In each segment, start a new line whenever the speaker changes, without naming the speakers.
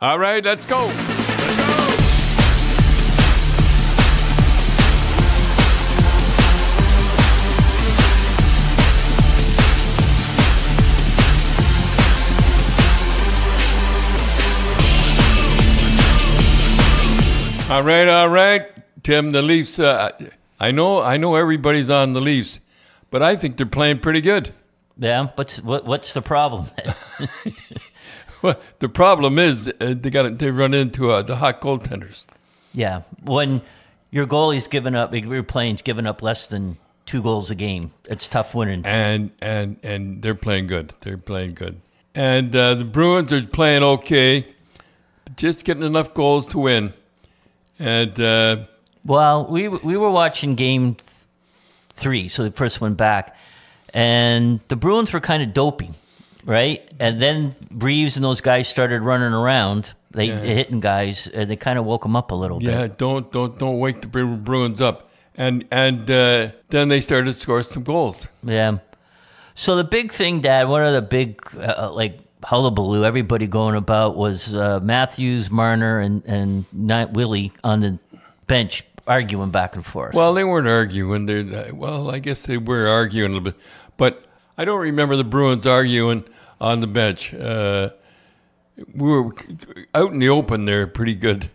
All right, let's go. All right. Tim, the Leafs, I know everybody's on the Leafs, but I think they're playing pretty good.
Yeah, what's the problem?
Well, the problem is they run into the hot goaltenders.
Yeah, when your goalie's given up, your playing's given up less than 2 goals a game, it's tough winning.
And they're playing good. And the Bruins are playing okay, just getting enough goals to win. And
well, we were watching game 3, so the first one back, and the Bruins were kind of dopey, right? And then Reeves and those guys started running around, hitting guys, and they kind of woke them up a little bit.
Yeah, don't wake the Bruins up. And then they started to score some goals.
Yeah. So the big thing, Dad, one of the big hullabaloo everybody going about was Matthews, Marner, and Willie on the bench arguing back and forth.
Well, they weren't arguing. I guess they were arguing a little bit. But I don't remember the Bruins arguing on the bench. We were out in the open there pretty good.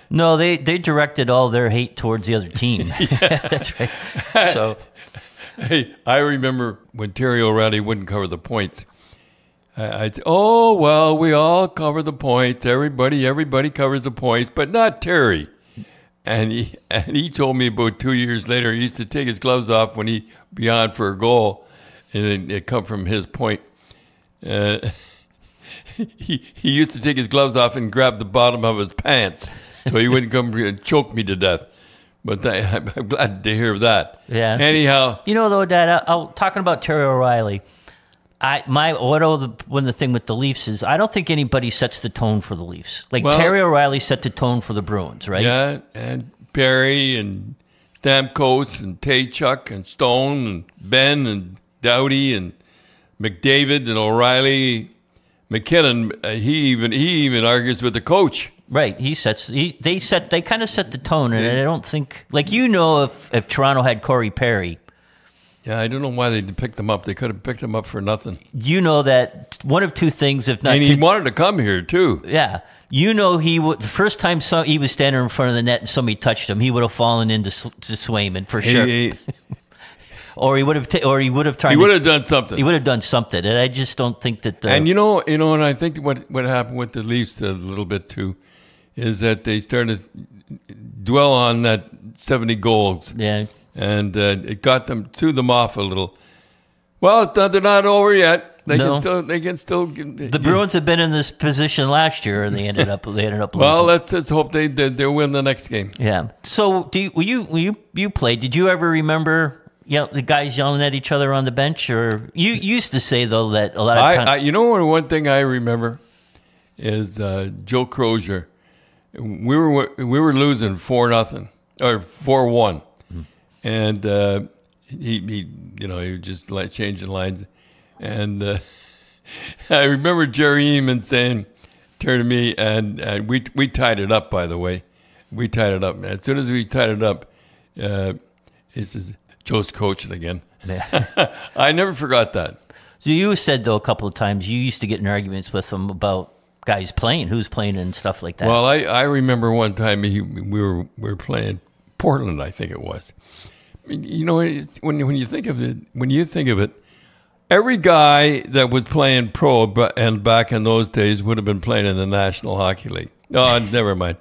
No, they directed all their hate towards the other team. That's right. So,
hey, I remember when Terry O'Reilly wouldn't cover the points. I'd say, oh, well, we all cover the points. Everybody covers the points, but not Terry. And he told me about 2 years later, he used to take his gloves off when he'd be on for a goal, and it'd come from his point. He used to take his gloves off and grab the bottom of his pants so he wouldn't come and choke me to death. But I'm glad to hear that.
Yeah.
Anyhow.
You know, though, Dad, talking about Terry O'Reilly, when the thing with the Leafs is, I don't think anybody sets the tone for the Leafs. Terry O'Reilly set the tone for the Bruins, right?
Yeah, and Barry and Stamkos and Tkachuk and Stone and Ben and Doughty and McDavid and O'Reilly. McKinnon, he even argues with the coach.
Right, they kind of set the tone, and I don't think if Toronto had Corey Perry.
Yeah, I don't know why they picked him up. They could have picked him up for nothing.
You know that one of two things, if not,
and he wanted to come here too.
Yeah, the first time he was standing in front of the net and somebody touched him, he would have fallen into Swayman for sure. Or he would have tried. He would have done something. He would have done something, and I just don't think that.
And and I think what happened with the Leafs a little bit too, is that they started to dwell on that 70 goals.
Yeah,
and it got them, threw them off a little. Well, they're not over yet. They can still.
The Bruins have been in this position last year, and they ended up losing.
Well, let's hope they'll win the next game.
Yeah. So, you played? Did you ever remember? The guys yelling at each other on the bench, or you used to say though that a lot of times.
One thing I remember is Joe Crozier. We were losing 4-0 or 4-1, and he was just changing lines, and I remember Jerry Eamon turned to me, and we tied it up. By the way, we tied it up. As soon as we tied it up, he says, Joe's coaching again. Yeah. I never forgot that.
So you said, though, a couple of times you used to get in arguments with him about guys playing, who's playing and stuff like that.
Well, I remember one time we were playing Portland, I think it was. When you think of it, every guy that was playing pro and back in those days would have been playing in the National Hockey League. No, never mind.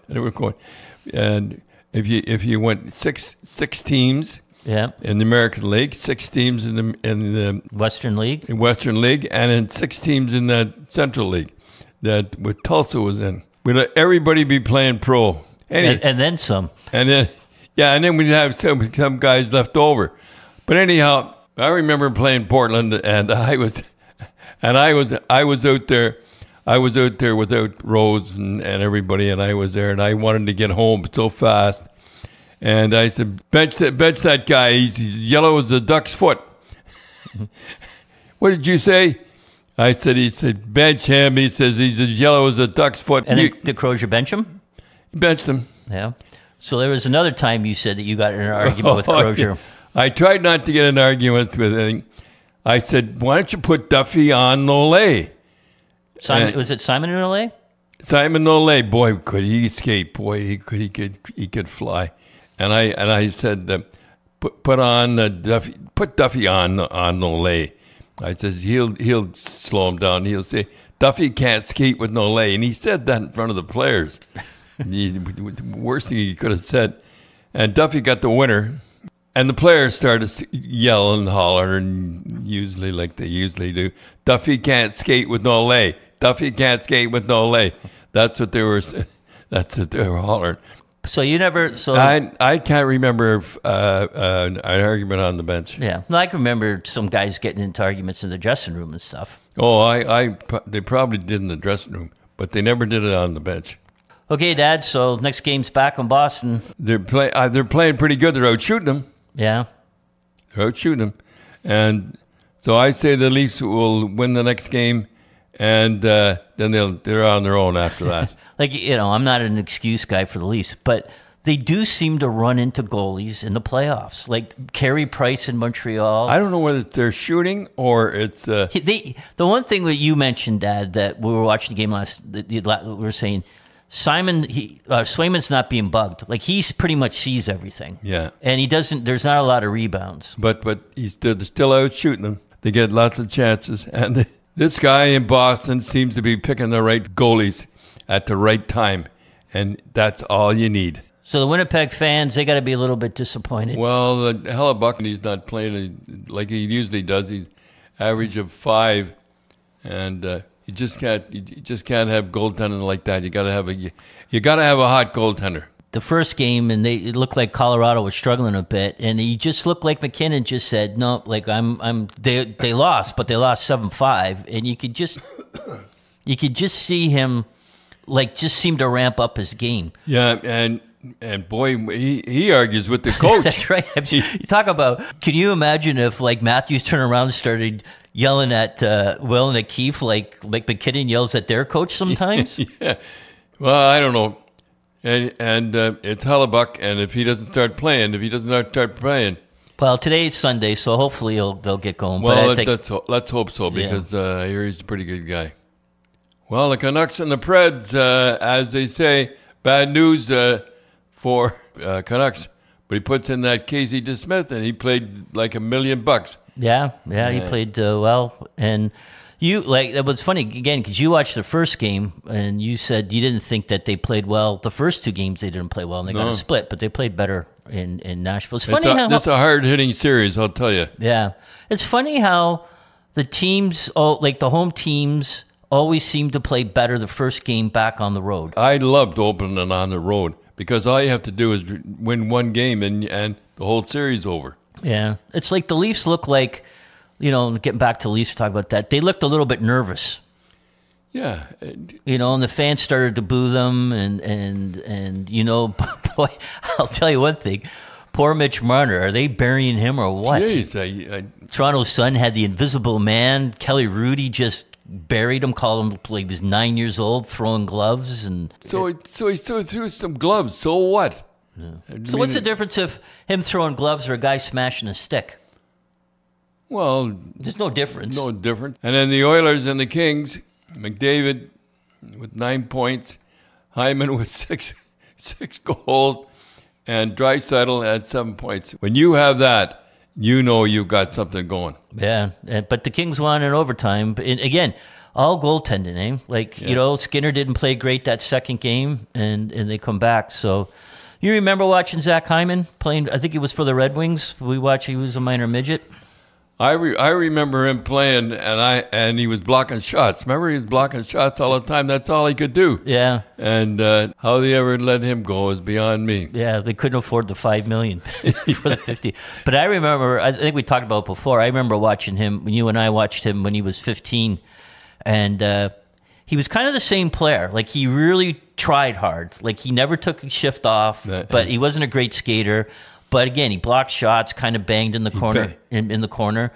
And if you went six teams.
Yeah,
in the American League, 6 teams in the
Western League,
and in 6 teams in the Central League, that with Tulsa was in. We'd let everybody be playing pro,
and then some,
and then we'd have some guys left over. But anyhow, I remember playing Portland, and I was out there. I was out there without Rose and everybody, and I was there, and I wanted to get home so fast. And I said, bench that guy. He's yellow as a duck's foot. What did you say? He said, bench him. He says he's as yellow as a duck's foot.
And then did Crozier bench him?
He benched him.
Yeah. So there was another time you said that you got in an argument with Crozier.
I tried not to get in an argument with him. I said, why don't you put Duffy on Nolay?
Was it Simon Nolay?
Simon Nolay, boy, could he skate? Boy, he could fly. And I said, put Duffy on Nolay. I says he'll slow him down. He'll say Duffy can't skate with Nolay, and he said that in front of the players. The worst thing he could have said. And Duffy got the winner, and the players started yelling and hollering, usually like they usually do. Duffy can't skate with Nolay. Duffy can't skate with Nolay. That's what they were. That's what they were hollering.
So you never. So
I can't remember an argument on the bench.
Yeah, no, I can remember some guys getting into arguments in the dressing room and stuff.
Oh, they probably did in the dressing room, but they never did it on the bench.
Okay, Dad. So next game's back in Boston.
They're playing pretty good. They're out shooting them.
Yeah,
they're out shooting them, and so I say the Leafs will win the next game, and then they're on their own after that.
I'm not an excuse guy for the Leafs, but they do seem to run into goalies in the playoffs, like Carey Price in Montreal.
I don't know whether they're shooting or it's...
The one thing that you mentioned, Dad, that we were watching the game we were saying, Swayman's not being bugged. Like, he pretty much sees everything.
Yeah.
And he doesn't, there's not a lot of rebounds.
But they're still out shooting them. They get lots of chances. And this guy in Boston seems to be picking the right goalies at the right time. And that's all you need.
So the Winnipeg fans, they got to be a little bit disappointed.
Well, Hellebuck, he's not playing like he usually does. He's average of 5, and you just can't have goaltending like that. You got to have a hot goaltender.
The first game, and it looked like Colorado was struggling a bit, and he just looked like McKinnon just said, "No, like they lost, but they lost 7-5," and you could just see him, like, just seem to ramp up his game.
Yeah, and boy, he argues with the coach.
That's right. You talk about, can you imagine if, like, Matthews turned around and started yelling at Will and at Keefe like McKinnon yells at their coach sometimes?
Yeah. Well, I don't know. And it's Hellebuck, and if he doesn't start playing,
Well, today's Sunday, so hopefully they'll get going.
Well, let's hope so, because I hear he's a pretty good guy. Well, the Canucks and the Preds, as they say, bad news for Canucks. But he puts in that Casey DeSmith, and he played like $1 million.
Yeah, he played well. And it was funny, again, because you watched the first game, and you said you didn't think that they played well. The first 2 games they didn't play well, and they got a split, but they played better in Nashville. It's funny how...
That's a hard-hitting series, I'll tell you.
Yeah. It's funny how the teams, like the home teams, always seem to play better the first game back on the road.
I loved opening on the road, because all you have to do is win one game, and the whole series over.
Yeah. It's like the Leafs look like... getting back to the Leafs, talk about that. They looked a little bit nervous.
Yeah.
And the fans started to boo them, and boy, I'll tell you one thing. Poor Mitch Marner, are they burying him or what?
Jeez,
Toronto Sun had the invisible man. Kelly Rudy just buried him, called him he was 9 years old, throwing gloves.
So he threw some gloves. So what?
Yeah. So what's the difference of him throwing gloves or a guy smashing a stick?
Well,
there's no difference.
No difference. And then the Oilers and the Kings, McDavid with 9 points, Hyman with six goals, and Draisaitl had 7 points. When you have that, you've got something going.
Yeah, but the Kings won in overtime. And again, all goaltending, eh? Skinner didn't play great that second game, and they come back. So you remember watching Zach Hyman playing? I think he was for the Red Wings. He was a minor midget.
I remember him playing, and he was blocking shots. Remember, he was blocking shots all the time. That's all he could do.
Yeah.
And how they ever let him go is beyond me.
Yeah, they couldn't afford the $5 million for the 50. But I remember, I think we talked about it before. I remember watching him when you and I watched him when he was 15, and he was kind of the same player. Like, he really tried hard. Like, he never took a shift off, but he wasn't a great skater. But again, he blocked shots, kind of banged in the corner, in the corner,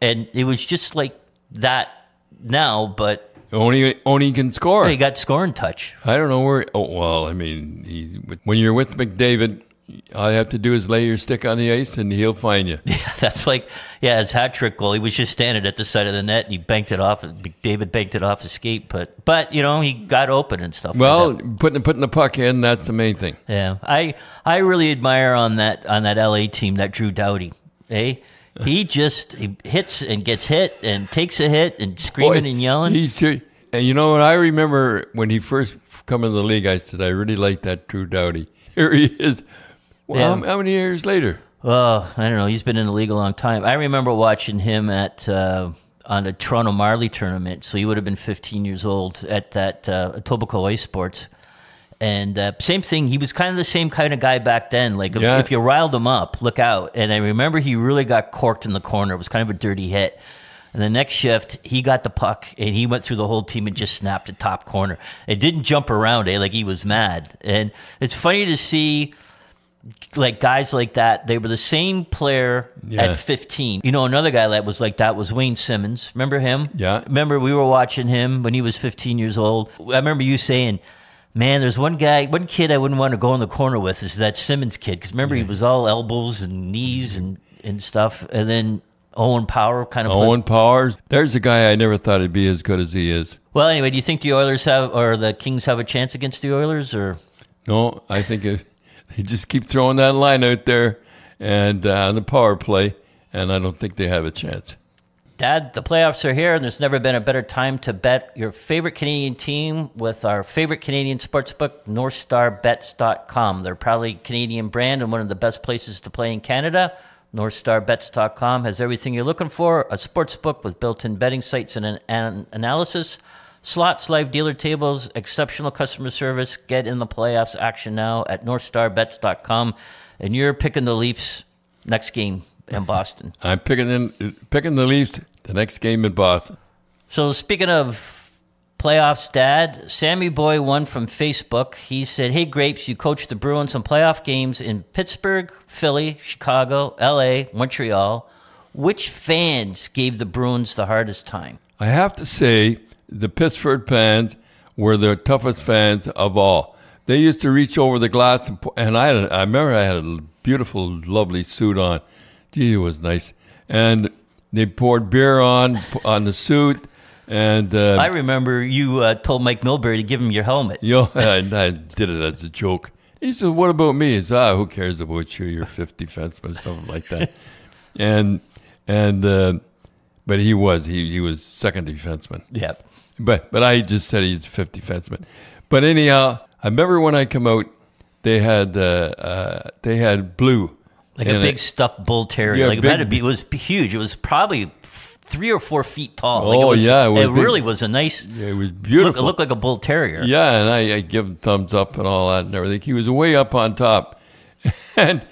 and it was just like that now, but
Only can score.
he got scoring touch.
I don't know where. Oh well, I mean, when you're with McDavid, all you have to do is lay your stick on the ice, and he'll find you.
Yeah, that's like his hat trick goal. He was just standing at the side of the net, and he banked it off. McDavid banked it off his skate, but he got open and stuff.
Well,
like that.
putting the puck in, that's the main thing.
Yeah, I really admire on that LA team that Drew Doughty. He hits and gets hit and takes a hit and screaming and yelling.
And you know what? I remember when he first come in the league, I said, I really like that Drew Doughty. Here he is. Well, how many years later?
Oh, I don't know. He's been in the league a long time. I remember watching him on the Toronto Marley tournament. So he would have been 15 years old at that Etobicoke Ice Sports. And same thing. He was kind of the same kind of guy back then. Like if you riled him up, look out. And I remember he really got corked in the corner. It was kind of a dirty hit. And the next shift, he got the puck, and he went through the whole team and just snapped the top corner. It didn't jump around, like he was mad. And it's funny to see, like, guys like that. They were the same player at 15. Another guy that was like that was Wayne Simmons. Remember him?
Yeah.
Remember we were watching him when he was 15 years old. I remember you saying, man, there's one kid I wouldn't want to go in the corner with is that Simmons kid. Because remember, he was all elbows and knees and stuff. And then Owen Power
Owen Power. There's a guy I never thought he'd be as good as he is.
Well, anyway, do you think the Oilers or the Kings have a chance against the Oilers? Or
no, I think they just keep throwing that line out there and on the power play, and I don't think they have a chance.
Dad, the playoffs are here, and there's never been a better time to bet your favorite Canadian team with our favorite Canadian sportsbook, NorthstarBets.com. They're proudly Canadian brand and one of the best places to play in Canada. NorthstarBets.com has everything you're looking for, a sportsbook with built-in betting sites and an analysis, slots, live dealer tables, exceptional customer service. Get in the playoffs action now at NorthstarBets.com. And you're picking the Leafs next game in Boston.
I'm picking the Leafs the next game in Boston.
So speaking of playoffs, Dad, Sammy Boy won from Facebook. He said, hey, Grapes, you coached the Bruins in playoff games in Pittsburgh, Philly, Chicago, L.A., Montreal. Which fans gave the Bruins the hardest time?
I have to say the Pittsburgh fans were the toughest fans of all. They used to reach over the glass, and I remember I had a beautiful, lovely suit on. Gee, it was nice. And they poured beer on the suit. And
I remember you told Mike Milbury to give him your helmet.
I did it as a joke. He said, what about me? He said, who cares about you? You're 50 defenseman or something like that. But he was second defenseman.
Yep.
But I just said he's 50 defenseman. But anyhow, I remember when I come out, they had blue.
Like a big stuffed bull terrier.
Yeah,
it was huge. It was probably 3 or 4 feet tall.
It
really was a nice.
Yeah, it was beautiful.
It looked like a bull terrier.
Yeah, and I give him thumbs up and all that and everything. He was way up on top, and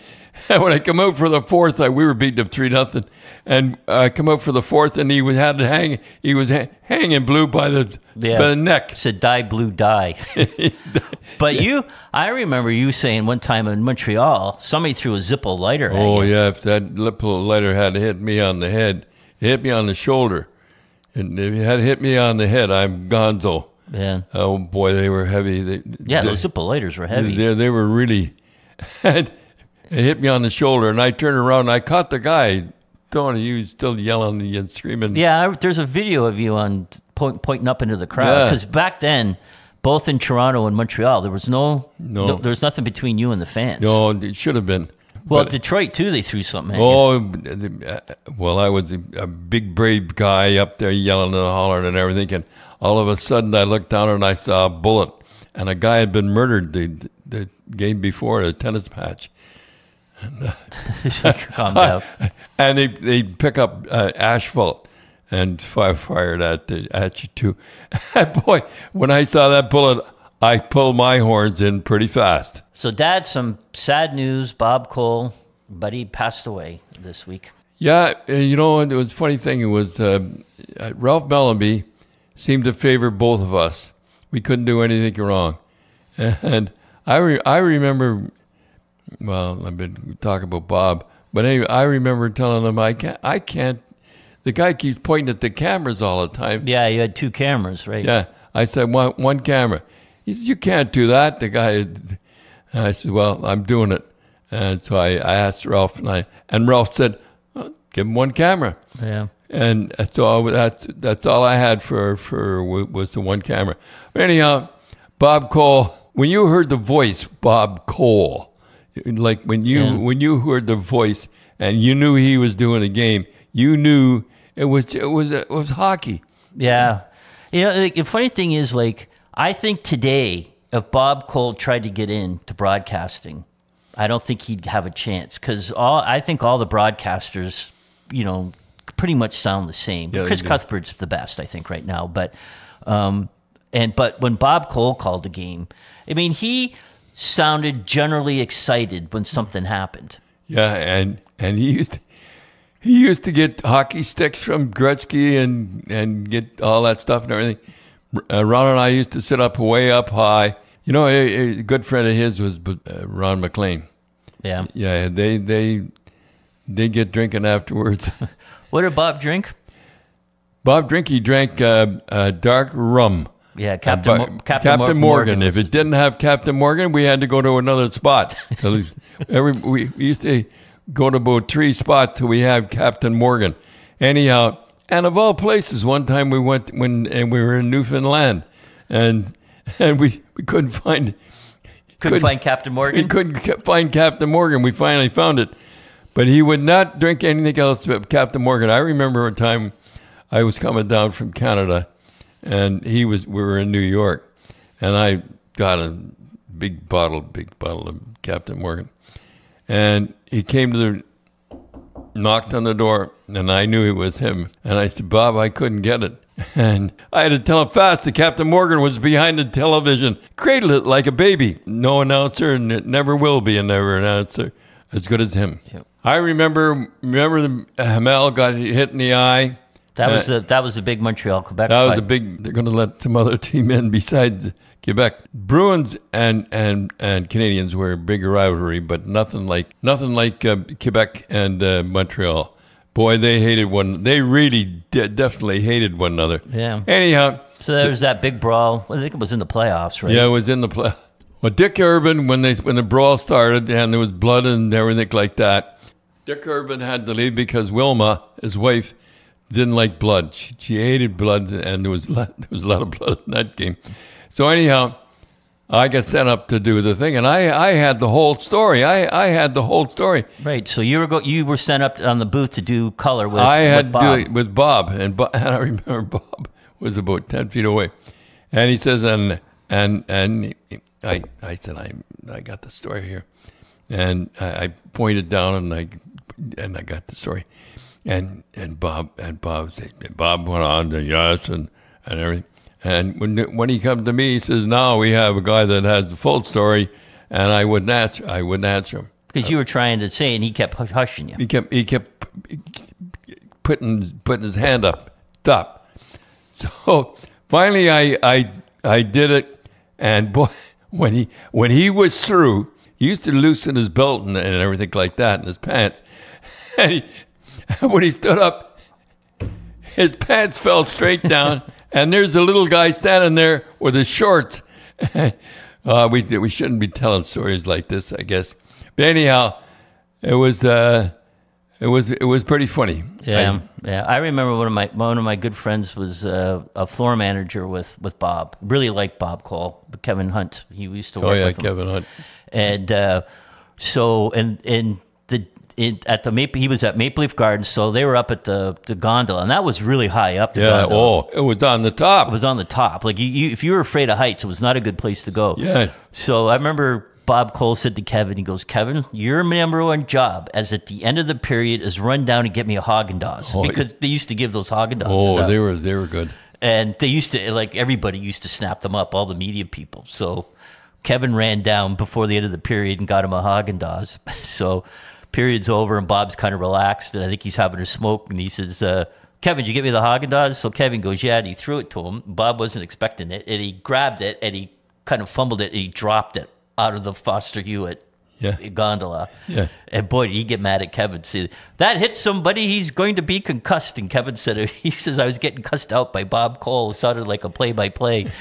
when I come out for the fourth, we were beating him 3-0, and I come out for the fourth, and he was hanging blue by the neck.
Said "Die blue, die." But I remember you saying one time in Montreal, somebody threw a Zippo lighter at you.
Oh yeah, if that Zippo lighter had hit me on the head, it hit me on the shoulder, and if it had hit me on the head, I'm gonzo.
Yeah.
Oh boy, they were heavy.
Those Zippo lighters were heavy.
They were really. And it hit me on the shoulder, and I turned around, and I caught the guy. Tony, he was still yelling and screaming.
Yeah, there's a video of you on pointing up into the crowd. Because back then, both in Toronto and Montreal, there was there was nothing between you and the fans.
No, it should have been.
Well, Detroit, too, they threw something at
you. Well, I was a big, brave guy up there yelling and hollering and everything, and all of a sudden I looked down and I saw a bullet, and a guy had been murdered the game before at a tennis match. And,
calm down.
And they pick up asphalt and fired at you too. And boy, when I saw that bullet, I pulled my horns in pretty fast.
So, Dad, some sad news. Bob Cole, buddy, passed away this week.
Yeah, it was a funny thing. It was Ralph Mellanby seemed to favor both of us. We couldn't do anything wrong. And I remember... Well, I've been talking about Bob, but anyway, I remember telling him I can't. the guy keeps pointing at the cameras all the time.
Yeah, you had 2 cameras, right?
Yeah. I said, one camera. He said, you can't do that. The guy, I said, well, I'm doing it. And so I asked Ralph, and Ralph said, well, give him 1 camera.
Yeah.
And so that's all I had for was the 1 camera. But anyhow, Bob Cole, when you heard the voice, Bob Cole, like when you heard the voice and you knew he was doing a game, you knew it was hockey.
Yeah. You know, like, the funny thing is, like, I think today, if Bob Cole tried to get into broadcasting, I don't think he'd have a chance, because I think all the broadcasters, you know, pretty much sound the same.
Yeah,
Chris Cuthbert's the best, I think, right now. But when Bob Cole called the game, I mean, he sounded generally excited when something happened.
Yeah, and he used to get hockey sticks from Gretzky and get all that stuff and everything. Ron and I used to sit way up high. You know, a good friend of his was Ron McLean.
Yeah.
Yeah, they get drinking afterwards.
What did Bob drink?
He drank dark rum.
Yeah, Captain
Morgan. If it didn't have Captain Morgan, we had to go to another spot. So we used to go to about 3 spots till we had Captain Morgan. Anyhow, and of all places, one time we went and we were in Newfoundland, and we couldn't find
Captain Morgan.
We couldn't find Captain Morgan. We finally found it, but he would not drink anything else but Captain Morgan. I remember a time I was coming down from Canada, and we were in New York, and I got a big bottle of Captain Morgan, and he came knocked on the door, and I knew it was him, and I said, Bob, I couldn't get it. And I had to tell him fast that Captain Morgan was behind the television, cradled it like a baby. No announcer, and it never will be another announcer as good as him. Yep. I remember the Hamel got hit in the eye.
That was a big Montreal Quebec.
That was
fight.
a big. They're going to let some other team in besides Quebec. Bruins and Canadians were a big rivalry, but nothing like Quebec and Montreal. Boy, they hated one. They really definitely hated one another.
Yeah.
Anyhow,
so there was that big brawl. I think it was in the playoffs, right?
Yeah, it was in the play. Well, Dick Urban, when the brawl started and there was blood and everything like that, Dick Urban had to leave because Wilma, his wife, didn't like blood. She hated blood, and there was a lot of blood in that game. So anyhow, I got sent up to do the thing, and I had the whole story. I had the whole story.
Right. So you were sent up on the booth to do color with
with Bob.
Bob.
To do it with Bob, and I remember Bob was about 10 feet away, and he says, and I said, I got the story here, and I pointed down, and I got the story, and Bob went on to yes and everything. And when he come to me, he says, "Now we have a guy that has the full story," and I wouldn't answer him
because you were trying to say, and he kept hushing you.
He kept putting his hand up, stop. So finally, I did it, and boy, when he was through, he used to loosen his belt and everything like that, and his pants, and when he stood up, his pants fell straight down. And there's a little guy standing there with his shorts. We shouldn't be telling stories like this, I guess. But anyhow, it was pretty funny.
Yeah, I remember one of my good friends was a floor manager with Bob. Really liked Bob Cole, Kevin Hunt. He used to work with him.
Kevin Hunt.
And he was at Maple Leaf Gardens, so they were up at the gondola, and that was really high up. Gondola.
It was on the top.
It was on the top. Like if you were afraid of heights, it was not a good place to go.
Yeah.
So I remember Bob Cole said to Kevin, he goes, "Kevin, your number one job, as at the end of the period, is run down and get me a Haagen-Dazs because they used to give those Haagen-Dazs.
Oh,
out.
they were good,
and they used to everybody used to snap them up, all the media people. So Kevin ran down before the end of the period and got him a Haagen-Dazs. So. Period's over and Bob's kind of relaxed and I think he's having a smoke and he says, "Kevin, did you get me the Haagen-Dazs?" So Kevin goes, "Yeah," and he threw it to him. Bob wasn't expecting it and he grabbed it and he kind of fumbled it and he dropped it out of the Foster Hewitt gondola.
Yeah.
And boy, did he get mad at Kevin. See, that hit somebody, he's going to be concussed. And Kevin said, he says, I was getting cussed out by Bob Cole. It sounded like a play-by-play.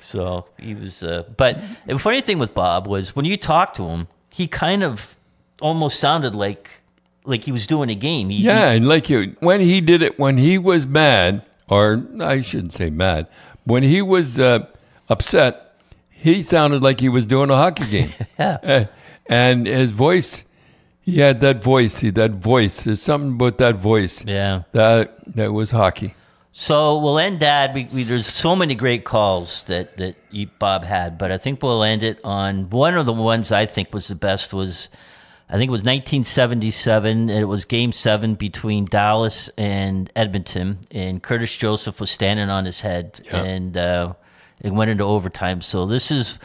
So he was, but the funny thing with Bob was when you talked to him, he kind of almost sounded like he was doing a game.
And like when he did it, when he was mad, or I shouldn't say mad, when he was upset, he sounded like he was doing a hockey game.
Yeah.
And his voice, he had that voice. There's something about that voice.
Yeah.
That was hockey.
So we'll end that. There's so many great calls that Bob had, but I think we'll end it on one of the ones I think was the best was, I think it was 1977. And it was Game 7 between Dallas and Edmonton, and Curtis Joseph was standing on his head, and it went into overtime. So this is,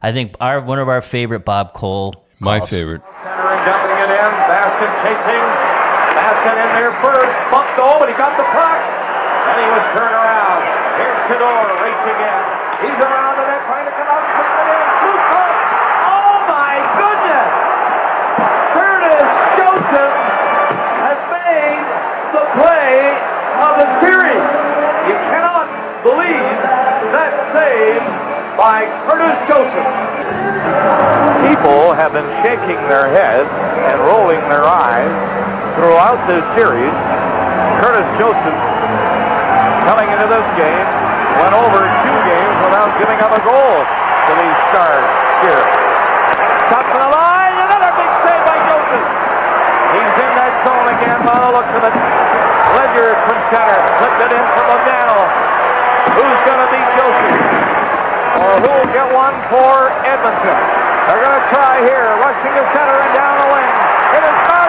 I think, one of our favorite Bob Cole calls.
My favorite.
Centering, dumping it in. Baskin chasing. Baskin in there first. Bumped home, but he got the puck. And he was turned around. Here's Kador racing in. He's around the net trying to come out and put it in. Loose puck. Oh my goodness! Curtis Joseph has made the play of the series. You cannot believe that save by Curtis Joseph. People have been shaking their heads and rolling their eyes throughout this series. Curtis Joseph, coming into this game, went over 2 games without giving up a goal to these stars here. Top of the line, another big save by Joseph. He's in that zone again by the looks of it. Ledger from center, flipped it in from O'Donnell. Who's going to beat Joseph? Or who will get one for Edmonton? They're going to try here, rushing to center and down the wing. It is not